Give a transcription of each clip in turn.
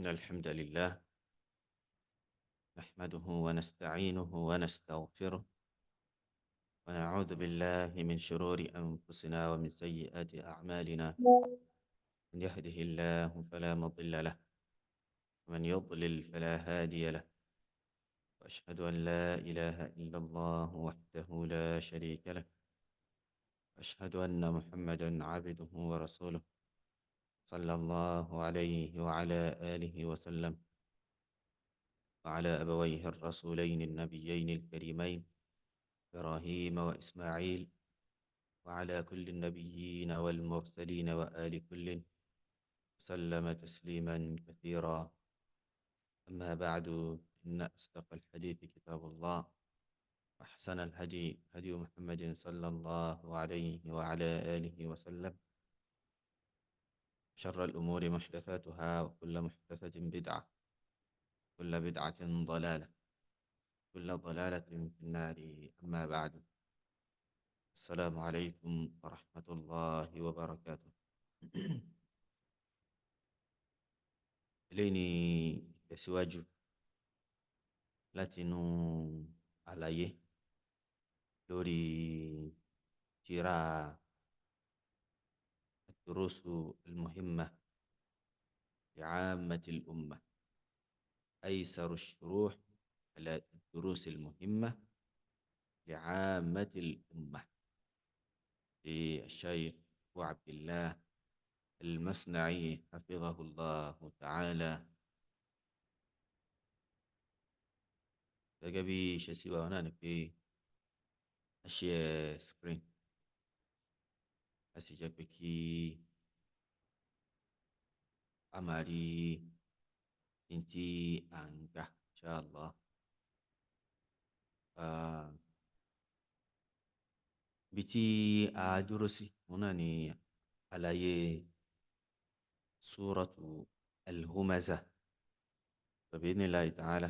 إن الحمد لله نحمده ونستعينه ونستغفره ونعوذ بالله من شرور أنفسنا ومن سيئات أعمالنا. من يهده الله فلا مضل له ومن يضلل فلا هادي له. وأشهد أن لا إله إلا الله وحده لا شريك له. وأشهد أن محمدا عبده ورسوله صلى الله عليه وعلى آله وسلم، وعلى أبويه الرسولين النبيين الكريمين إبراهيم وإسماعيل، وعلى كل النبيين والمرسلين وآل كل سلم تسليما كثيرا. أما بعد، إن أصدق الحديث كتاب الله، وأحسن الهدي هدي محمد صلى الله عليه وعلى آله وسلم. شر الأمور محدثاتها، وكل محدثة بدعة، كل بدعة ضلالة، كل ضلالة في النار. أما بعد، السلام عليكم ورحمة الله وبركاته. eléyìí ni ìtẹ̀síwájú látinú àlàyé lórí tírà الدروس المهمة لعامة الأمة، أيسر الشروح على الدروس المهمة لعامة الأمة، للشيخ أبو عبد الله المصنعي حفظه الله تعالى. gẹ́gẹ́ bí ṣe sí wa náà ni pé a share screen láti jẹ́ pé kí a máa rí ní tí à ń gbà, inshallah. Ibi tí a dúró sí òun náà ni àlàyé súratu al-Humazah. Bi-idhnillahi ta'ala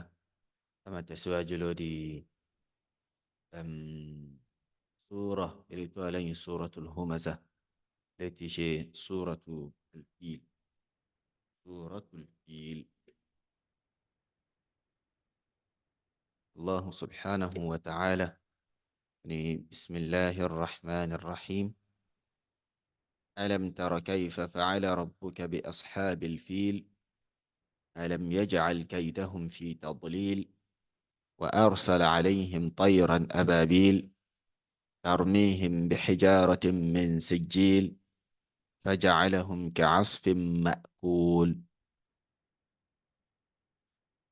a máa tẹ̀síwájú lórí súra èyí tó wà lẹ́yìn súratul Humazah, léyìí tí ṣe súratul Fil. súratul Fil. Allah subhanahu wa ta'ala ni bismillahir rahmanir rahim. ألم تر كيف فعل ربك بأصحاب الفيل ألم يجعل كيدهم في تضليل وأرسل عليهم طيرا أبابيل ترميهم بحجارة من سجيل فجعلهم كعصف مأكول.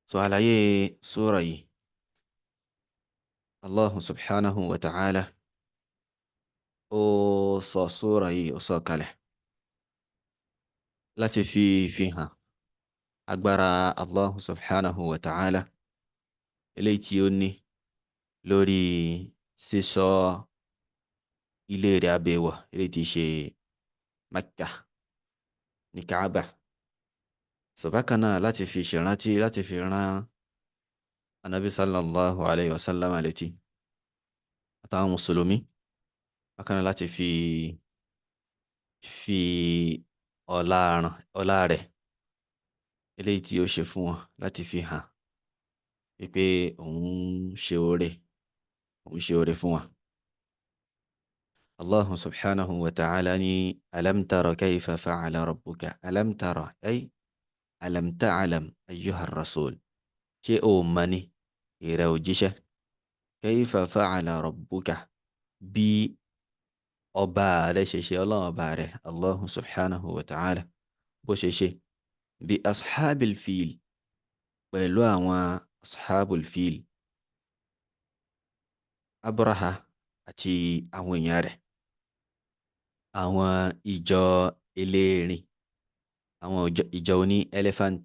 سؤال سورة الله سبحانه وتعالى ó sọ súrà yìí ó sọ kalẹ̀ láti fi hàn agbára Allah subhanahu wa ta'ala eléyìí tí ó ní lórí sísọ ilé rẹ̀ abẹ̀wọ̀ eléyìí tí ṣe Makkah ní Kaaba. Bákan náà láti fi ṣèrántí, láti fi rán Ànábì sallallahu alayhi wa sallam létí àtàwọn mùsùlùmí. Bákan náà láti fi ọlá rẹ̀ eléyìí tí ó ṣe fún wọn láti fi hàn wípé òun ṣe oore fún wọn. Allah subhanahu wa ta'ala ni alam tara kayfa fa'ala rabbuka. Alam tara ay alam ta'lam ayyuha rasul. Ṣé o mọ̀ ni ìrẹ òjíṣẹ́? Kayfa fa'ala rabbuka, bí ọba rẹ̀ ṣe ṣe, ọlọ́run ọba rẹ̀ Allah subhanahu wa ta'ala bó ṣe ṣe bí ashabil fil, pẹ̀lú àwọn ashabul fil, Abraha àti àwọn èèyàn rẹ̀, àwọn ìjọ eléèrin, àwọn ìjọ oní elephant,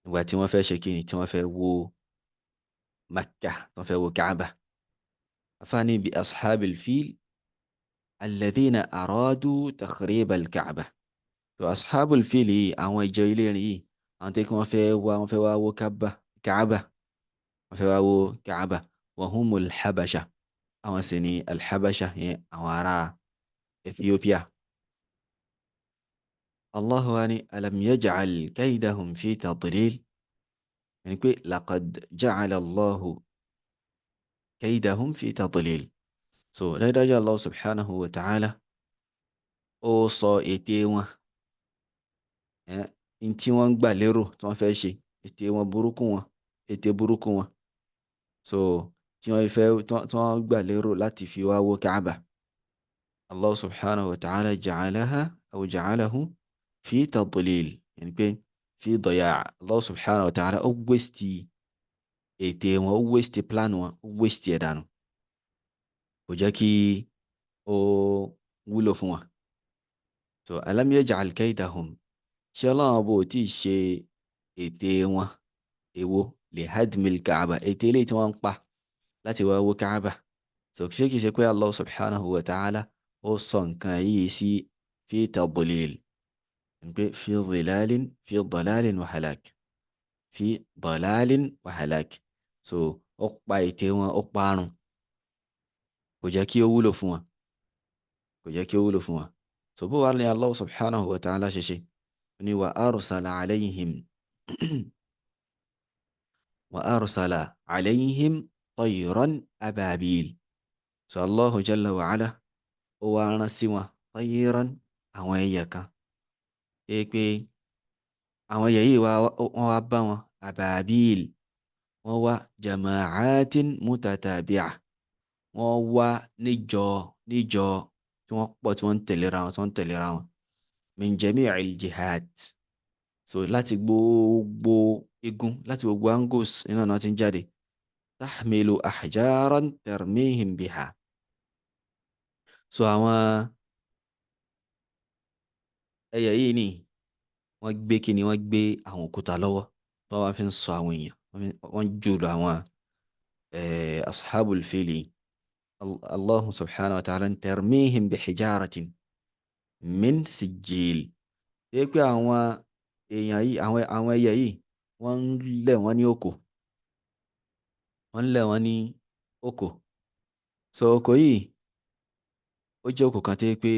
nígbà tí wọ́n fẹ́ ṣe kíni, tí wọ́n fẹ́ wó Makkah, tí wọ́n fẹ́ wó Kaaba. afáàní bí ashabil fil alladhina aradu takhrib al-Kaaba. So ashabul fil yìí, àwọn ìjọ eléèrin yìí, àwọn tí wọ́n fẹ́ wá wó Kaaba, wọ́n fẹ́ wá wó Kaaba. wa humul habasha, àwọn sì ní al-Habasha, yẹn àwọn ará Ethiopia. Allah wa ni alam yaj'al kaydahum fi tadlil, ẹni pé laqad ja'ala Allahu kaydahum fi tadlil. So dájúdájú Allah subhanahu wa ta'ala ó sọ ète wọn, n tí wọ́n gbà lérò tí wọ́n fẹ́ ṣe, ète wọn burúkú wọn, ète burúkú wọn. So tí wọ́n fẹ́ tí wọ́n gbà lérò láti fi wá wó Kaaba, Allah subhanahu wa ta'ala ja'alaha aw ja'alahu fi tadlil, ẹni pé fi daya'. Allah subhanahu wa ta'ala ó waste ète wọn, ó waste plan wọn, ó waste ẹ̀ dànù, kò jẹ́ kí ó wúlò fún wọn. So alam yaj'al kaydahum, ṣé ọlọ́run ọba ò tí ì ṣe ète wọn èwo li hadmil Kaaba, ète eléyìí tí wọ́n ń pa láti wá wó Kaaba. So ṣé kìí ṣe pé Allah subhanahu wa ta'ala ó sọ nǹkan yìí sí fi tadlil, pé fi dalalin wa halak, fi dalalin wa halak. So ó pa ète wọn, ó parun, kò jẹ́ kí ó wúlò fún wọn, kò jẹ́ kí ó wúlò fún wọn. So bó wá ní Allah subhanahu wa ta'ala ṣe ṣe ni wa arsala alayhim wa arsala alayhim tayran ababil. So Allahu jalla wa ala ó wá rán sí wọn tayran, àwọn ẹyẹ kan, pé àwọn ẹyẹ yìí wọ́n wá bá wọn ababil, wọ́n wá jama'atin mutatabi'ah, wọ́n wá níjọ níjọ tí wọ́n pọ̀, tí wọ́n ń tẹ̀léra wọn, tí wọ́n ń tẹ̀léra wọn, min jami'il jihad. So láti gbogbo igun, láti gbogbo angles iná náà ti ń jáde. Tahmilu ahjaran tarmihim biha. So àwọn ẹyẹ yìí ni wọ́n gbé kíni, wọ́n gbé àwọn òkúta lọ́wọ́ tó wọ́n fi ń sọ àwọn èèyàn, wọ́n jùlọ àwọn ashabul fili. Allah subhanahu wa ta'ala tarmihim bihijaratin min sijil. Ṣé pé àwọn èèyàn yìí, àwọn ẹyẹ yìí, wọ́n ń lẹ̀ wọ́n ní òkò, wọ́n ń lẹ̀ wọ́n ní òkò. So òkò yìí ó jẹ́ òkò kan tó yẹ pé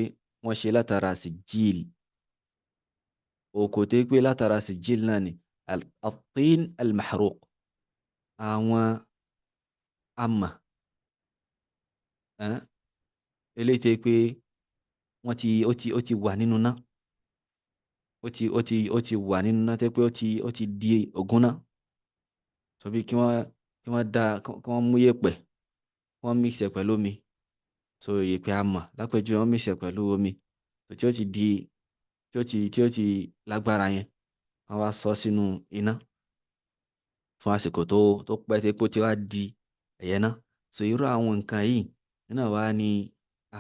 wọ́n ṣe látara sijil. Òkò tó yẹ pé látara sijil náà ni at-tin al-mahruq, àwọn amà, eléyìí tó yẹ pé ó ti wà nínú náà, ó ti wà nínú náà tó yẹ pé ó ti di ògùn náà. So bí kí wọ́n mú yẹ̀pẹ̀, wọ́n mix ẹ̀ pẹ̀lú omi. So yẹ̀pẹ̀ amọ̀ lápẹjù wọ́n mix ẹ̀ pẹ̀lú omi, so tí ó ti lágbára yẹn, wọ́n wá sọ sínú iná fún àsìkò tó pẹ́ tí ó ti wá di ẹ̀yẹ náà. So irú àwọn nǹkan yìí náà wá ní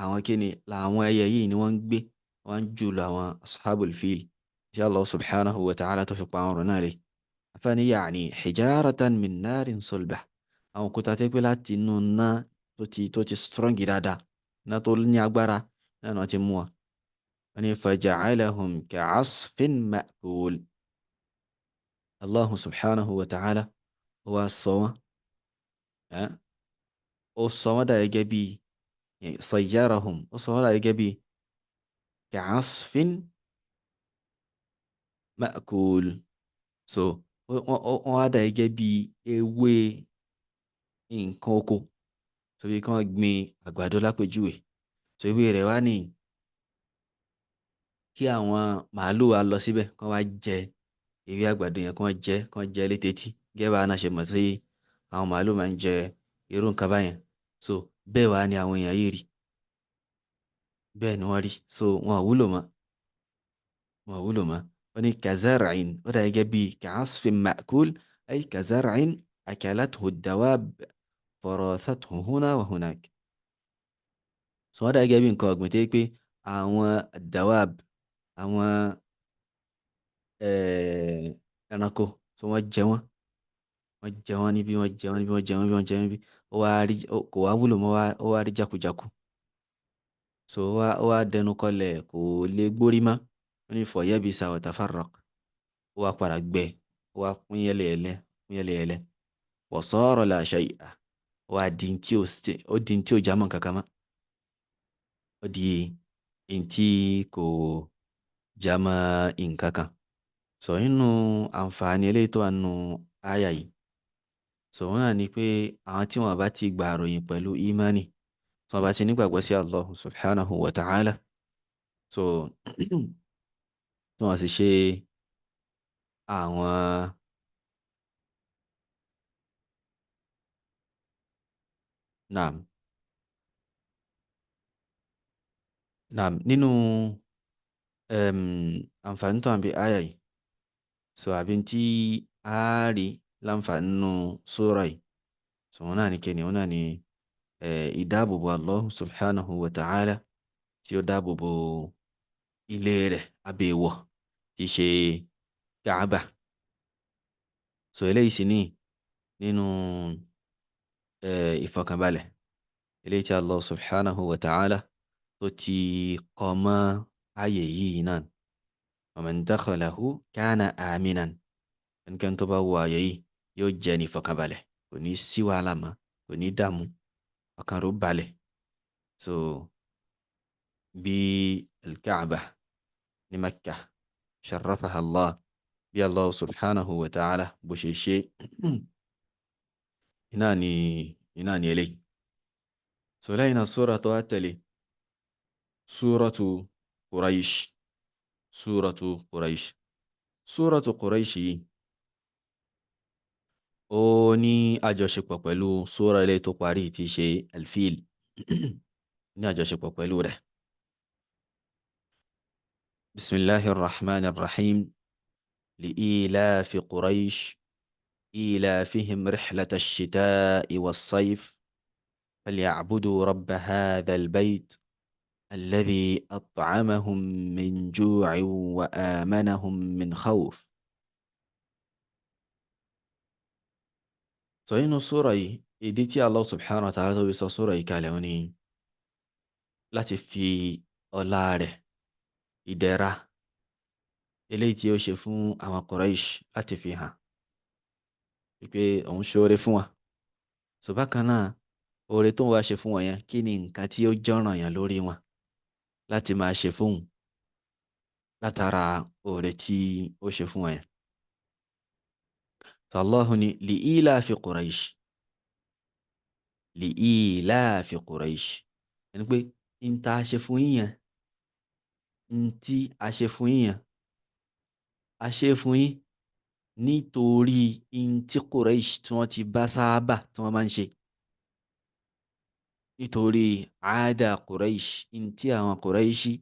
àwọn kíni làwọn ẹyẹ yìí ni wọ́n ń gbé, wọ́n ń jù lọ àwọn ashabul fil, tí Allah subhanahu wa ta'ala tó fi pa àwọn ọ̀rọ̀ náà rẹ̀. Afáàní ya'ni hijaratan min narin sulbah, àwọn òkúta tó pé láti inú náà tó ti strong dáadáa, náà tó ní agbára náà náà ti mú wọn. Wọ́n ní faja'alahum ka'asfin ma'kul. Allah subhanahu wa ta'ala ó wá sọ wọ́n, ó sọ wọ́n dà gẹ́gẹ́ bí sayyarahum, ó sọ wọ́n dà gẹ́gẹ́ bí ka'asfin ma'kul. So wọ́n wá dà gẹ́gẹ́ bí ewé nǹkan oko, so bí kí wọ́n gbin àgbàdo lápèjúwe. So ewé rẹ̀ wá ní kí àwọn màálù wa lọ síbẹ̀ kí wọ́n wá jẹ ewé àgbàdo yẹn, kí wọ́n jẹ létetí, gẹ́gẹ́ bá a náà ṣe mọ̀ sí àwọn màálù máa ń jẹ irú nǹkan báyẹn. So bẹ́ẹ̀ wá ni àwọn èèyàn yìí rí, bẹ́ẹ̀ ni wọ́n rí. So wọn ò wúlò mọ́, wọn ò wúlò mọ́. Wọ́n ní kazar'in, ó dà gẹ́gẹ́ bí ka'asfin ma'kul, ay kazar'in akalathu ad-dawab farathathu huna wa hunak. So wọ́n dà gẹ́gẹ́ bí nǹkan ọ̀gbìn tó yẹ pé àwọn dawab, àwọn ẹranko, so wọ́n jẹ wọ́n níbí, wọ́n jẹ wọ́n níbí, wọ́n jẹ wọ́n níbí, wọ́n jẹ wọ́n níbí. Kò wá wúlò mọ́, ó wá rí jákujáku. So ó wá dẹnu kọlẹ̀, kò lè gbórí mọ́. Wọ́n ní fayabisa wa tafarraq, ó wá padà gbẹ, ó wá pín yẹ́lẹyẹ̀lẹ. Wa sara la shay'a, ó wá di tí ò jámọ́ kankan mọ́, ó di tí jámọ́ nǹkan kan. So nínú àǹfààní eléyìí tó wà nínú àyà yìí, so wọn náà ni pé àwọn tí wọn bá ti gba àròyìn pẹ̀lú ìmánì, tí wọn bá ti nígbàgbọ́ sí Allah subhanahu wa ta'ala, so tí wọn sì ṣe àwọn naam naam nínú em, àǹfààní tó wà níbi àyà yìí, so àbí tí a rí láǹfààní nínú sura yìí, so wọn náà ni kíni, wọn náà ni ìdáàbòbò Allah subhanahu wa ta'ala tí ó dáàbòbò ilé rẹ̀ abẹ́wọ̀ tí í ṣe Kaaba. So eléyìí sì ní nínú ìfọkànbalẹ̀ eléyìí tí Allah subhanahu wa ta'ala tó ti kọ́ mọ́ ààyè yìí náà. wa man dakhalahu kana aminan, ẹnikẹ́ni tó bá wọ ààyè yìí yóò jẹ́ ní ìfọkànbalẹ̀, kò ní sí wàhálà mọ́, kò ní dààmú, ọkàn rẹ̀ ó balẹ̀. So bí al-Kaaba ní Makkah sharafaha Allah, bí Allah subhanahu wa ta'ala bó ṣe ṣe iná ni eléyìí. So lẹ́yìn náà sura tó wá tẹ̀lé suratu Quraish. suratu Quraish yìí ó ní àjọṣepọ̀ pẹ̀lú sura eléyìí tó parí tí í ṣe Al-Fil ní àjọṣepọ̀ pẹ̀lú rẹ̀. Bismillahir Rahmanir Rahim. لإيلاف قريش إيلافهم رحلة الشتاء والصيف فليعبدوا رب هذا البيت الذي أطعمهم من جوع وآمنهم من خوف. So inú súra yìí, ìdí tí Allah subhanahu wa ta'ala tó fi sọ súra yìí kalẹ̀ ó ní láti fi ọlá rẹ̀, ìdẹ̀ra eléyìí tí ó ṣe fún àwọn Quraysh láti fi hàn wípé òun ṣoore fún wa. So bákan náà, oore tó ń wá ṣe fún wọn yẹn, kí ni nǹkan tí ó jọ́ràn yàn lórí wọn láti máa ṣe fún òun látara oore tí ó ṣe fún wọn yẹn. So Allah ní li'ilafi Quraysh, li'ilafi Quraysh, ẹni pé n ta ṣe fún yín yẹn, n tí a ṣe fún yín yẹn, a ṣe fún yín nítorí n tí Quraysh tí wọ́n ti bá sáábà tí wọ́n máa ń ṣe, nítorí àádá Quraysh, n tí àwọn Qurayshi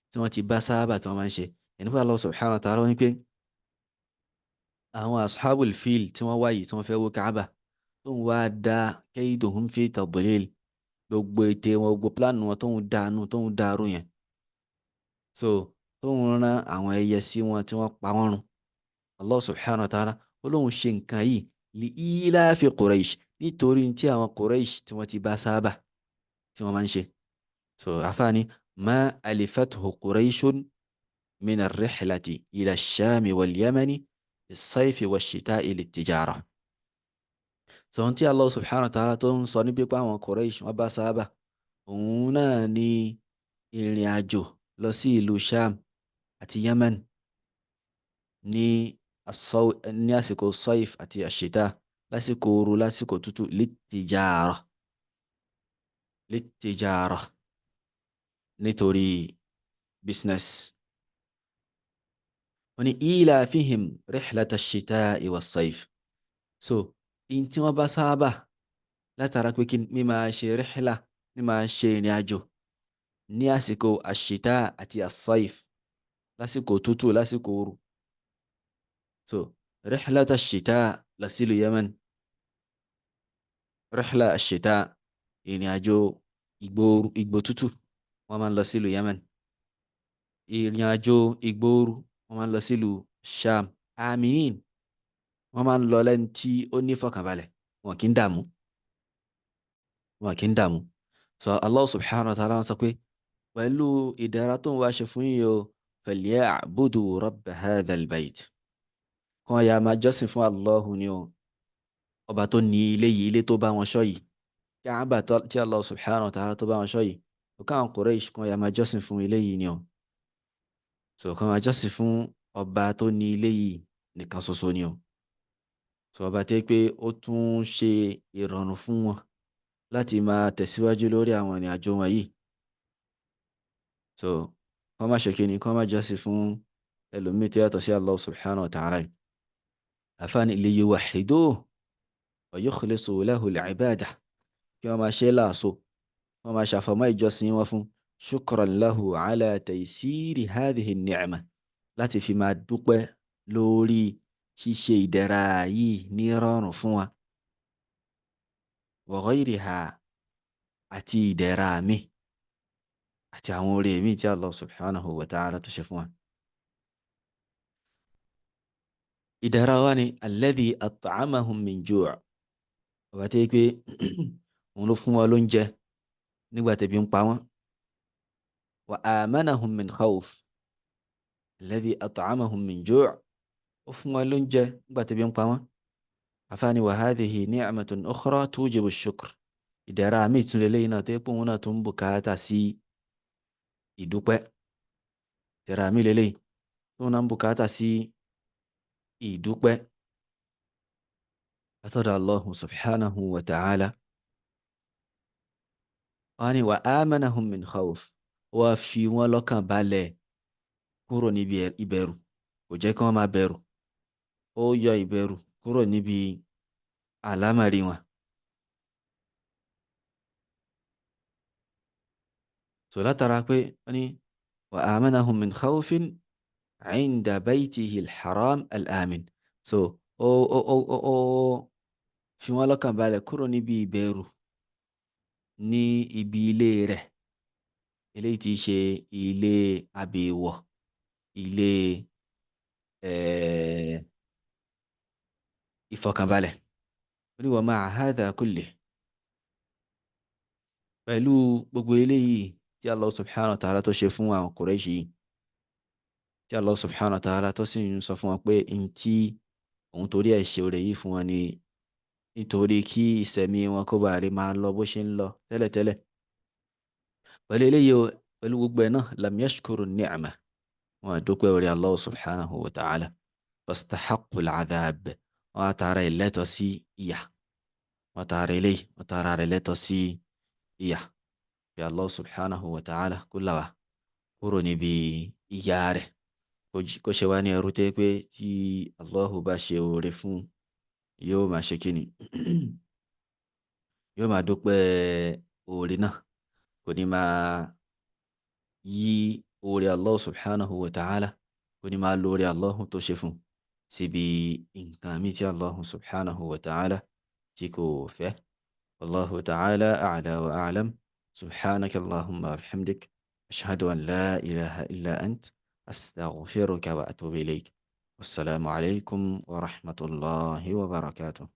tí wọ́n ti bá sáábà tí wọ́n máa ń ṣe. ẹni pé Allah subhanahu wa ta'ala ní pé àwọn ashabul fil tí wọ́n wáyé tí wọ́n fẹ́ wó Kaaba tó ń wá dá kayduhum fi tadlil, gbogbo ète wọn, gbogbo plan wọn tó ń dànù, tó ń dàrú yẹn, so tó ń rán àwọn ẹyẹ sí wọn tí wọ́n pa wọ́n run. Allah subhanahu wa ta'ala ó lóun ṣe nǹkan yìí li ilafi Quraysh, nítorí tí àwọn Quraysh tí wọ́n ti bá sáábà tí wọ́n máa ń ṣe. So àfáàní ma alifathu Qurayshun min ar-rihlati ila ash-shami wal-yamani bis-sayfi wash-shita'i lit-tijara. So ohun tí Allah subhanahu wa ta'ala tó ń sọ níbi pé àwọn Quraysh wọ́n bá sáábà, òun náà ni ìrìn àjò lọ sí ìlú Sham àti Yemen ní ní àsìkò saif àti àṣìta, lásìkò ooru, lásìkò tútù, lit-tijara, nítorí business. wọ́n ní ilafihim rihlata ash-shita'i was-sayf. So in tí wọ́n bá sáábà látara pé kí mi máa ṣe rihla, mi máa ṣe ìrìn àjò ní àsìkò àṣìta àti as-sayf, lásìkò tútù, lásìkò ooru. So rihlata ash-shita lọ sí ìlú Yemen, rihla ash-shita ìrìn àjò ìgbò tútù, wọ́n máa ń lọ sí ìlú Yemen. ìrìn àjò ìgbò ooru, wọ́n máa ń lọ sí ìlú Sham. Aminin, wọ́n máa ń lọ lẹ́ni tí ó ní fọkànbalẹ̀, wọn kì í dààmú, wọn kì í dààmú. So Allah subhanahu wa ta'ala sọ pé pẹ̀lú ìdẹ̀ra tó ń wá ṣe fún yín o, falya'budu rabb hadha al-bayt, kan ya máa jọ́sìn fún Allah ni o, ọba tó ní ilé yìí, ilé tó bá wọn ṣọ́ yìí, Kaaba tí Allah subhanahu wa ta'ala tó bá wọn ṣọ́ yìí, ó káwọn Quraysh kan ya máa jọ́sìn fún ilé yìí ni o. so kàn máa jọ́sìn fún ọba tó ní ilé yìí nìkan ṣoṣo ni o. So ọba tẹ́ pé ó tún ṣe ìrọ̀rùn fún wọn láti máa tẹ̀síwájú lórí àwọn ìrìn àjò wọn yìí. So kàn má ṣe kíni, kàn má jọ́sìn fún ẹlòmíì tó yàtọ̀ sí Allah subhanahu wa ta'ala. àfáàní li yuwahhiduhu wa yukhlisu lahu al-ibadah, kí wọ́n máa ṣe láàṣọ, wọ́n máa ṣàfọ̀mọ́ ìjọsìn wọn fún shukran lahu ala taysiri hadhihi ni'ma, láti fi máa dúpẹ́ lórí ṣíṣe ìdẹ̀ra yìí ní rọrùn fún wa. Wa ghayriha, àti ìdẹ̀ra mi àti àwọn oore mi tí Allah subhanahu wa ta'ala tó ṣe fún wa. ìdẹ̀ra wa ni alladhi at'amahum min ju', ọba tí pé òun ló fún wa lóúnjẹ nígbà tẹ́bí ń pa wọ́n. Wa amanahum min khawf, alladhi at'amahum min ju', ó fún wa lóúnjẹ nígbà tẹ́bí ń pa wọ́n. àfáàní wa hadhihi ni'matun ukhra tujibu shukr, ìdẹ̀ra mi tún lélẹ́yìn náà tẹ́ pé òun náà tún bùkátà sí ìdúpẹ́. ìdẹ̀ra mi lélẹ́yìn tó náà bùkátà sí ìdúpẹ́ látọ̀dọ̀ Allah subhanahu wa ta'ala. wọ́n ní wa amanahum min khawf, wá fi wọ́n lọ́kàn balẹ̀ kúrò níbi ìbẹ̀rù, kò jẹ́ kí wọ́n máa bẹ̀rù. ó yọ ìbẹ̀rù kúrò níbi àlámọ̀rí wọn. so látara pé wọ́n ní wa amanahum min khawfin inda baytihi al-haram al-amin. so ó fi wọ́n lọ́kàn balẹ̀ kúrò níbi ìbẹ̀rù ní ibi ilé rẹ̀, eléyìí tí í ṣe ilé abèèwọ̀, ilé ìfọ̀kànbalẹ̀. ó ní wa ma'a hadha kullih, pẹ̀lú gbogbo eléyìí tí Allah subhanahu wa ta'ala tó ṣe fún àwọn Quraysh yìí, tí Allah subhanahu wa ta'ala tó sì ń sọ fún wọn pé n tí òun torí ẹ̀ ṣe oore yìí fún wọn ni nítorí kí ìṣẹ̀mí wọn kó bàa lè máa lọ bó ṣe ń lọ tẹ́lẹ̀tẹ́lẹ̀. pẹ̀lú eléyìí o, pẹ̀lú gbogbo ẹ̀ náà, lam yashkuru ni'ma, wọn àdúpẹ́ orí Allah subhanahu wa ta'ala. fastahaqqu al-'adhab, wọn àtàrà ìlẹ́tọ̀ sí ìyà, wọn àtàrà eléyìí, wọn àtàrà rẹ̀ lẹ́tọ̀ sí ìyà. bí Allah subhanahu wa ta'ala kó là wá kúrò níbi ìyà rẹ̀, kó ṣe wá ní ẹrú tẹ́ pé tí Allahu bá ṣe oore fún, yóò máa ṣe kíni yóò máa dúpẹ́ oore náà, kò ní máa yí oore Allah subhanahu wa ta'ala, kò ní máa lo oore Allah tó ṣe fún síbi nǹkan mi tí Allah subhanahu wa ta'ala tí kò fẹ́. Wallahu ta'ala a'la wa a'lam. Subhanaka Allahumma wa bihamdik, ashhadu an la ilaha illa ant, astaghfiruka wa atubu ilayk. Wassalamu alaykum wa rahmatullahi wa barakatuh.